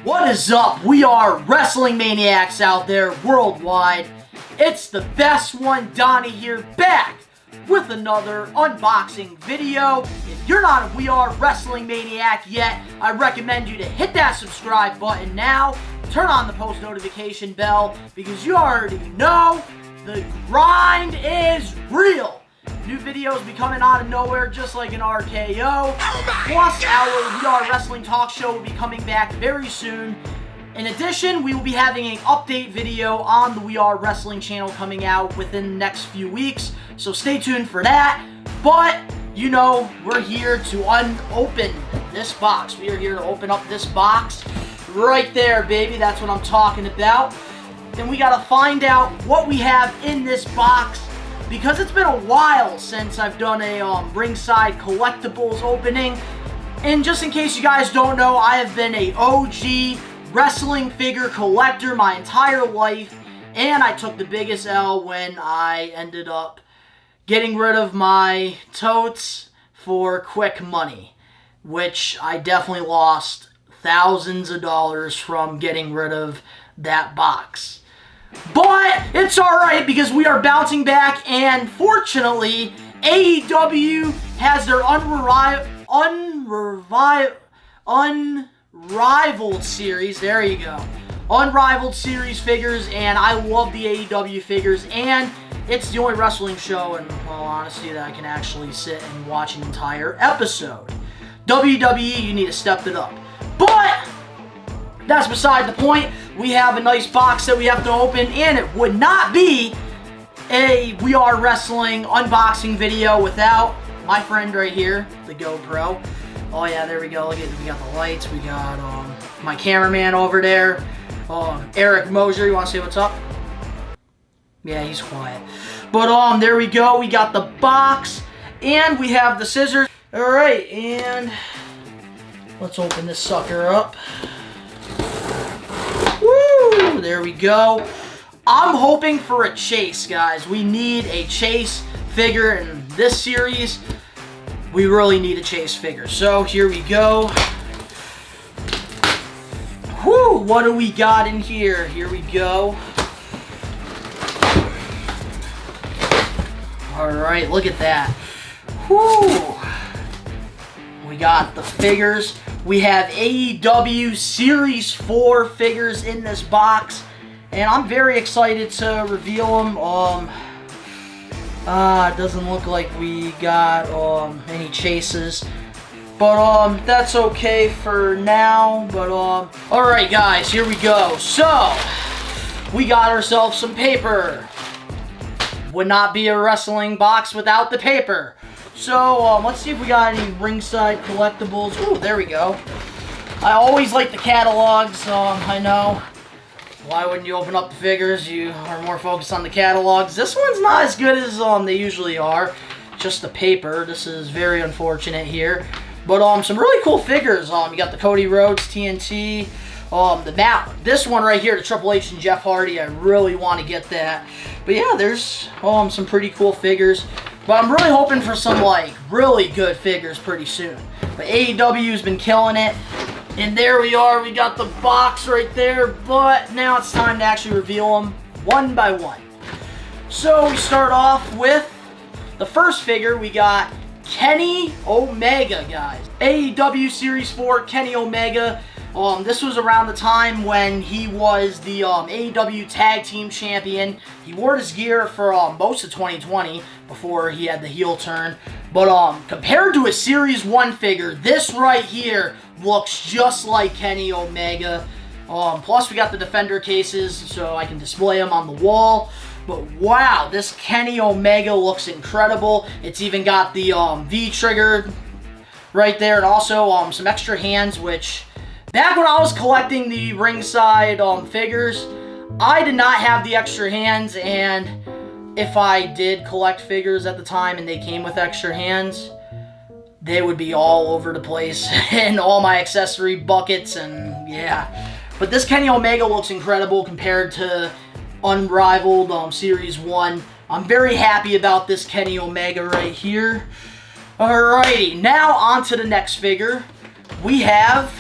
What is up? We are wrestling maniacs out there worldwide. It's the best one, Donnie here, back with another unboxing video. If you're not a We Are Wrestling Maniac yet, I recommend you to hit that subscribe button now. Turn on the post notification bell because you already know the grind is real. New videos be coming out of nowhere just like an RKO. Plus, our We Are Wrestling talk show will be coming back very soon. In addition, we will be having an update video on the We Are Wrestling channel coming out within the next few weeks. So stay tuned for that. But, you know, we're here to open this box. We are here to open up this box. Right there, baby. That's what I'm talking about. Then we gotta find out what we have in this box, because it's been a while since I've done a ringside collectibles opening. And just in case you guys don't know, I have been a OG wrestling figure collector my entire life, and I took the biggest L when I ended up getting rid of my totes for quick money, which I definitely lost thousands of dollars from getting rid of that box. But it's alright because we are bouncing back, and fortunately AEW has their Unrivaled series. There you go. Unrivaled series figures, and I love the AEW figures, and it's the only wrestling show, and well, honestly, that I can actually sit and watch an entire episode. WWE, you need to step it up. But that's beside the point. We have a nice box that we have to open, and it would not be a We Are Wrestling unboxing video without my friend right here, the GoPro. Oh yeah, there we go. Look at, we got the lights. We got my cameraman over there, Eric Moser. You want to say what's up? Yeah, he's quiet. But there we go. We got the box, and we have the scissors. All right, and let's open this sucker up. Woo! There we go. I'm hoping for a chase, guys. We need a chase figure in this series. We really need a chase figure. So here we go. Whoo! What do we got in here? Here we go. Alright, look at that. Whoo! We got the figures. We have AEW Series 4 figures in this box, and I'm very excited to reveal them. It doesn't look like we got any chases, but that's okay for now. But alright guys, here we go. So we got ourselves some paper. Would not be a wrestling box without the paper. So, let's see if we got any ringside collectibles. Ooh, there we go. I always like the catalogs, I know. Why wouldn't you open up the figures? You are more focused on the catalogs. This one's not as good as they usually are. Just the paper. This is very unfortunate here. But, some really cool figures. You got the Cody Rhodes TNT. The map. This one right here, the Triple H and Jeff Hardy. I really want to get that. But yeah, there's some pretty cool figures. But I'm really hoping for some, like, really good figures pretty soon. But AEW's been killing it. And there we are. We got the box right there. But now it's time to actually reveal them one by one. So we start off with the first figure. We got Kenny Omega, guys. AEW Series 4 Kenny Omega. This was around the time when he was the AEW Tag Team Champion. He wore his gear for most of 2020 before he had the heel turn. But compared to a Series 1 figure, this right here looks just like Kenny Omega. Plus, we got the Defender cases, so I can display them on the wall. But wow, this Kenny Omega looks incredible. It's even got the V-trigger right there, and also some extra hands, which... Back when I was collecting the ringside figures, I did not have the extra hands, and if I did collect figures at the time and they came with extra hands, they would be all over the place in all my accessory buckets, and yeah. But this Kenny Omega looks incredible compared to Unrivaled Series 1. I'm very happy about this Kenny Omega right here. Alrighty, now on to the next figure. We have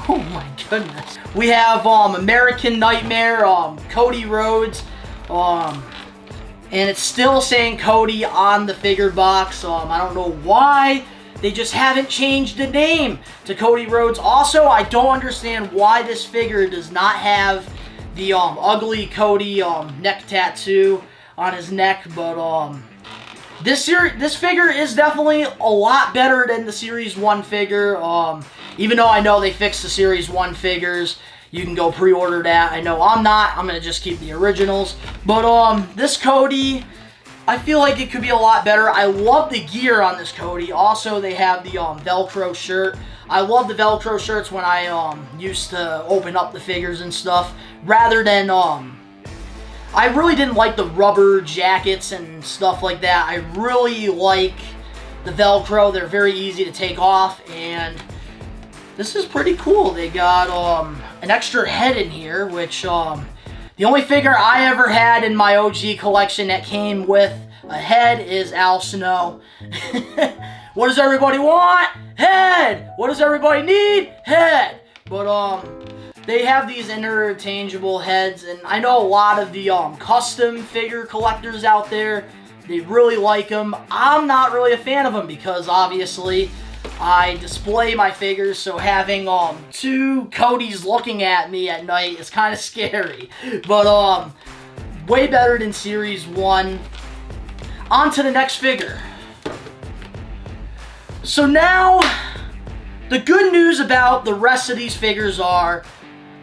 Oh my goodness. We have American Nightmare, Cody Rhodes, and it's still saying Cody on the figure box. I don't know why they just haven't changed the name to Cody Rhodes. Also, I don't understand why this figure does not have the ugly Cody neck tattoo on his neck, but this figure is definitely a lot better than the Series 1 figure. Even though I know they fixed the Series 1 figures, you can go pre-order that. I know I'm not. I'm going to just keep the originals. But this Cody, I feel like it could be a lot better. I love the gear on this Cody. Also, they have the Velcro shirt. I love the Velcro shirts when I used to open up the figures and stuff. Rather than, I really didn't like the rubber jackets and stuff like that. I really like the Velcro. They're very easy to take off, and this is pretty cool. They got an extra head in here, which the only figure I ever had in my OG collection that came with a head is Al Snow. What does everybody want? Head! What does everybody need? Head! But they have these interchangeable heads, and I know a lot of the custom figure collectors out there, they really like them. I'm not really a fan of them because obviously I display my figures, so having two Codys looking at me at night is kind of scary. But way better than Series 1. On to the next figure. So now, the good news about the rest of these figures are,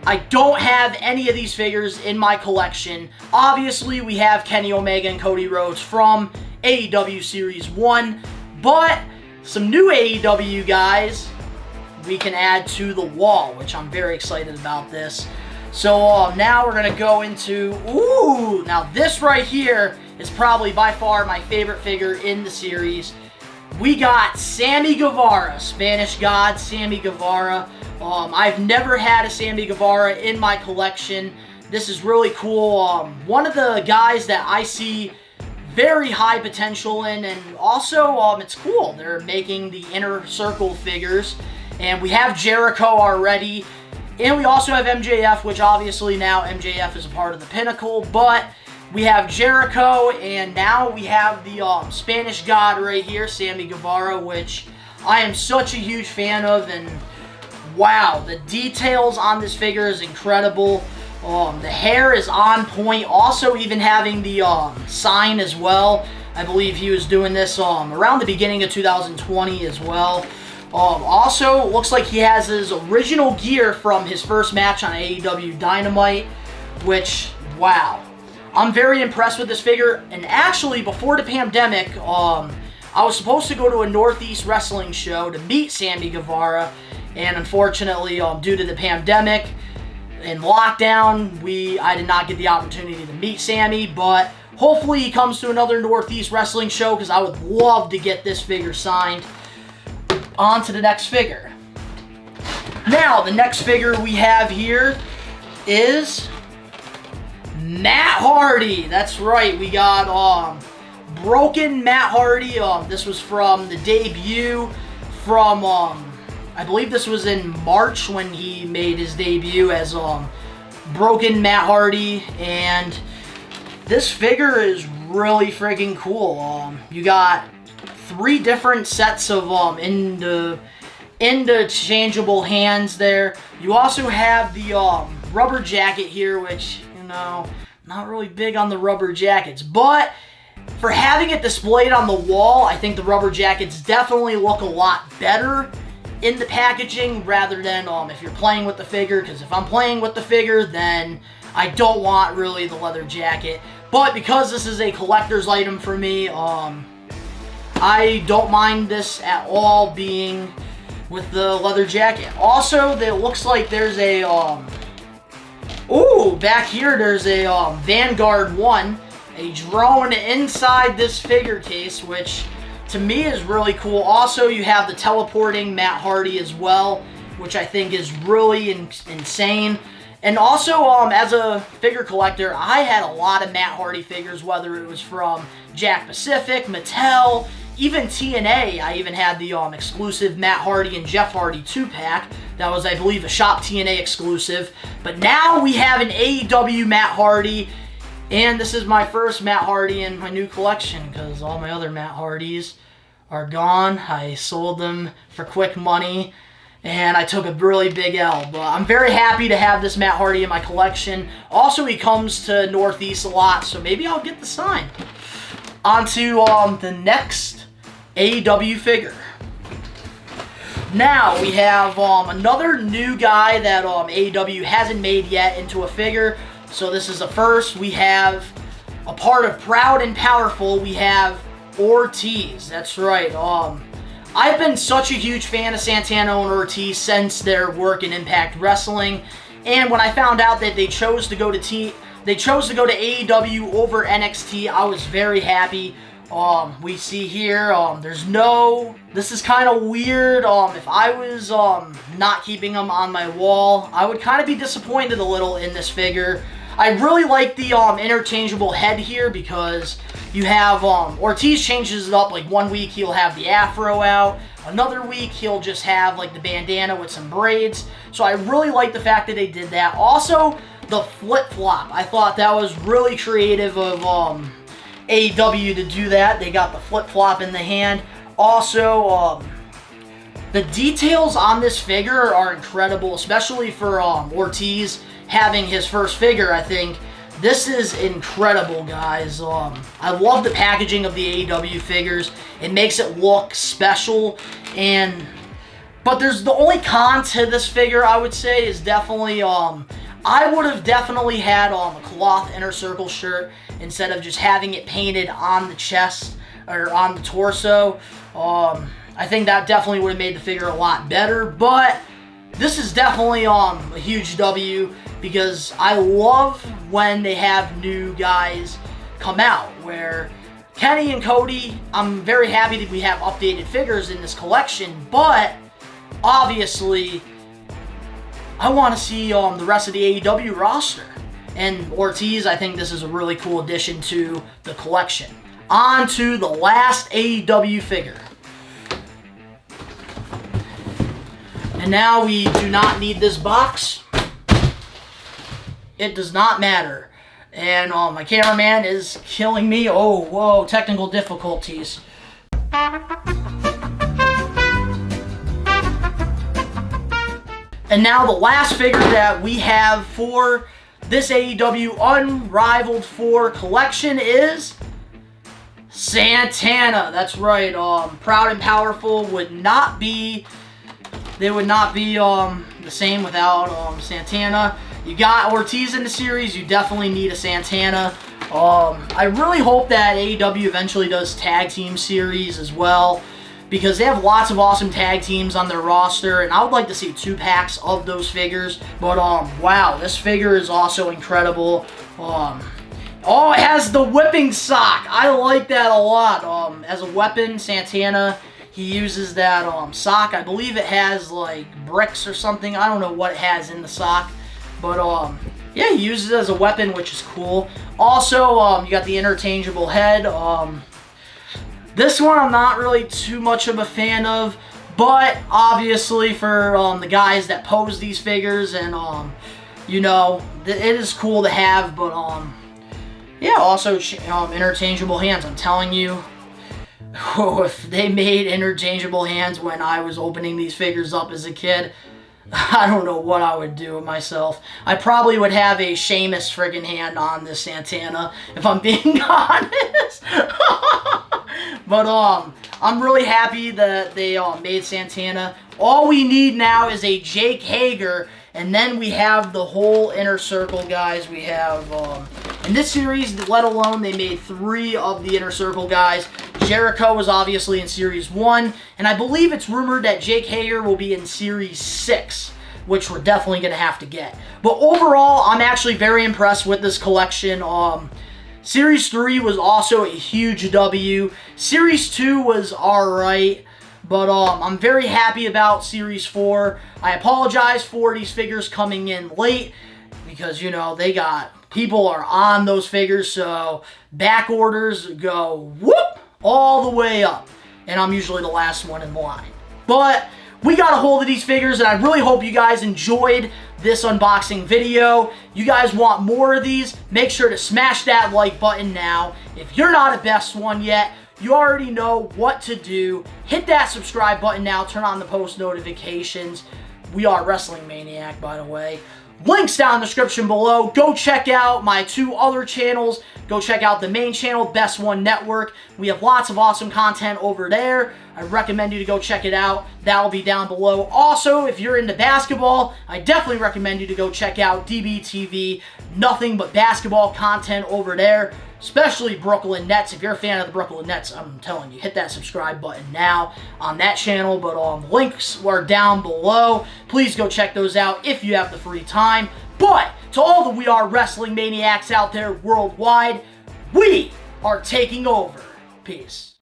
I don't have any of these figures in my collection. Obviously, we have Kenny Omega and Cody Rhodes from AEW Series 1, but some new AEW guys we can add to the wall, which I'm very excited about this. So now we're going to go into, now this right here is probably by far my favorite figure in the series. We got Sammy Guevara, Spanish God Sammy Guevara. I've never had a Sammy Guevara in my collection. This is really cool. One of the guys that I see very high potential in, and also it's cool. They're making the Inner Circle figures, and we have Jericho already, and we also have MJF, which obviously now MJF is a part of the Pinnacle, but we have Jericho, and now we have the Spanish God right here, Sammy Guevara, which I am such a huge fan of, and wow, the details on this figure is incredible. The hair is on point, also even having the sign as well. I believe he was doing this around the beginning of 2020 as well. Also, looks like he has his original gear from his first match on AEW Dynamite, which, wow. I'm very impressed with this figure, and actually, before the pandemic, I was supposed to go to a Northeast wrestling show to meet Sammy Guevara, and unfortunately, due to the pandemic and lockdown, I did not get the opportunity to meet Sammy, but hopefully he comes to another Northeast wrestling show, because I would love to get this figure signed. On to the next figure. Now, the next figure we have here is Matt Hardy. That's right, we got Broken Matt Hardy. This was from the debut from I believe this was in March when he made his debut as Broken Matt Hardy, and this figure is really freaking cool. You got 3 different sets of interchangeable hands there. You also have the rubber jacket here, which, you know, not really big on the rubber jackets, but for having it displayed on the wall, I think the rubber jackets definitely look a lot better in the packaging rather than if you're playing with the figure, because if I'm playing with the figure, then I don't want really the leather jacket. But because this is a collector's item for me, I don't mind this at all being with the leather jacket. Also, it looks like there's a back here there's a Vanguard 1, a drone inside this figure case, which to me is really cool. Also, you have the teleporting Matt Hardy as well, which I think is really insane. And also, as a figure collector, I had a lot of Matt Hardy figures, whether it was from Jack Pacific, Mattel, even TNA. I even had the exclusive Matt Hardy and Jeff Hardy 2-pack. That was, I believe, a Shop TNA exclusive. But now we have an AEW Matt Hardy. And this is my first Matt Hardy in my new collection because all my other Matt Hardys are gone. I sold them for quick money and I took a really big L. But I'm very happy to have this Matt Hardy in my collection. Also, he comes to Northeast a lot, so maybe I'll get the sign. On to the next AEW figure. Now we have another new guy that AEW hasn't made yet into a figure. So this is the first. We have a part of Proud and Powerful. We have Ortiz. That's right. I've been such a huge fan of Santana and Ortiz since their work in Impact Wrestling, and when I found out that they chose to go to AEW over NXT, I was very happy. We see here, this is kind of weird. If I was not keeping them on my wall, I would kind of be disappointed a little in this figure. I really like the interchangeable head here because you have Ortiz changes it up. Like one week he'll have the afro out, another week he'll just have like the bandana with some braids. So I really like the fact that they did that. Also, the flip-flop. I thought that was really creative of AEW to do that. They got the flip-flop in the hand. Also, the details on this figure are incredible, especially for Ortiz having his first figure. I think this is incredible, guys. I love the packaging of the AEW figures. It makes it look special, but there's the only con to this figure, I would say, is definitely I would have definitely had a cloth inner circle shirt instead of just having it painted on the chest or on the torso. I think that definitely would have made the figure a lot better, but this is definitely a huge W because I love when they have new guys come out. Where Kenny and Cody, I'm very happy that we have updated figures in this collection, but obviously I want to see the rest of the AEW roster. And Ortiz, I think this is a really cool addition to the collection. On to the last AEW figure. And now we do not need this box. It does not matter. And my cameraman is killing me. Oh, whoa, technical difficulties. And now the last figure that we have for this AEW Unrivaled 4 collection is Santana. That's right. Proud and Powerful would not be... They would not be the same without Santana. You got Ortiz in the series, you definitely need a Santana. I really hope that AEW eventually does tag team series as well, because they have lots of awesome tag teams on their roster, and I would like to see 2 packs of those figures. But wow, this figure is also incredible. Oh, it has the whipping sock. I like that a lot. As a weapon, Santana, he uses that sock. I believe it has like bricks or something. I don't know what it has in the sock. But yeah, he uses it as a weapon, which is cool. Also, you got the interchangeable head. This one I'm not really too much of a fan of, but obviously for the guys that pose these figures, and you know, it is cool to have. But yeah, also interchangeable hands. I'm telling you. Oh, if they made interchangeable hands when I was opening these figures up as a kid, I don't know what I would do with myself. I probably would have a Sheamus friggin' hand on this Santana, if I'm being honest. But I'm really happy that they made Santana. All we need now is a Jake Hager, and then we have the whole inner circle, guys. We have, in this series, let alone, they made 3 of the inner circle guys. Jericho was obviously in Series 1, and I believe it's rumored that Jake Hager will be in Series 6, which we're definitely going to have to get. But overall, I'm actually very impressed with this collection. Series 3 was also a huge W. Series 2 was alright, but I'm very happy about Series 4. I apologize for these figures coming in late, because, you know, people are on those figures, so back orders go whoop all the way up, and I'm usually the last one in line. But we got a hold of these figures, and I really hope you guys enjoyed this unboxing video. You guys want more of these? Make sure to smash that like button now. If you're not a best one yet, you already know what to do. Hit that subscribe button now. Turn on the post notifications. We are Wrestling Maniac, by the way. Links down in the description below. Go check out my 2 other channels. Go check out the main channel, Best One Network. We have lots of awesome content over there. I recommend you to go check it out. That'll be down below. Also, if you're into basketball, I definitely recommend you to go check out DBTV. Nothing but basketball content over there, especially Brooklyn Nets. If you're a fan of the Brooklyn Nets, I'm telling you, hit that subscribe button now on that channel. But links are down below. Please go check those out if you have the free time. But to all the We Are Wrestling Maniacs out there worldwide, we are taking over. Peace.